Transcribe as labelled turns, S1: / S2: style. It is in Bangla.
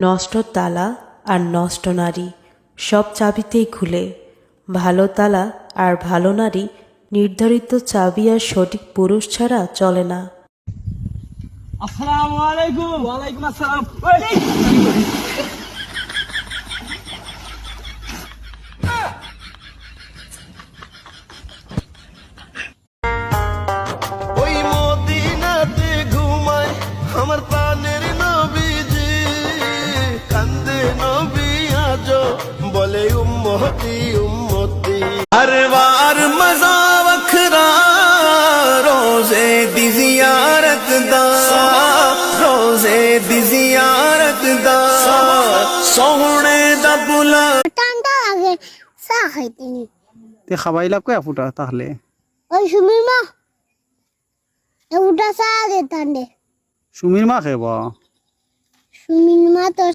S1: নষ্ট তালা আর নষ্ট নারী সব চাবিতেই খুলে। ভালো তালা আর ভালো নারী নির্ধারিত চাবি আর সঠিক পুরুষ ছাড়া চলে না।
S2: আসসালামু আলাইকুম। ওয়ালাইকুম আসসালাম।
S3: ওই মদিনাতে ঘুমায় আমার প্রাণের নবীজি, কান্দে নবী আজো বলে উম্মতি উম্মতি। हर मजा वखरा रोजे दी जियारत दा, रोजे दी जियारत दा सोहणे दा बुला
S4: ঠান্ডা লাগে চা খাইতে নি
S5: তে খাবাইলা কয়া ফুটা তাহলে
S4: ওই সুমির মা এটা চা দে ঠান্ডে
S5: সুমির মা খেবা
S4: সুমির মা তো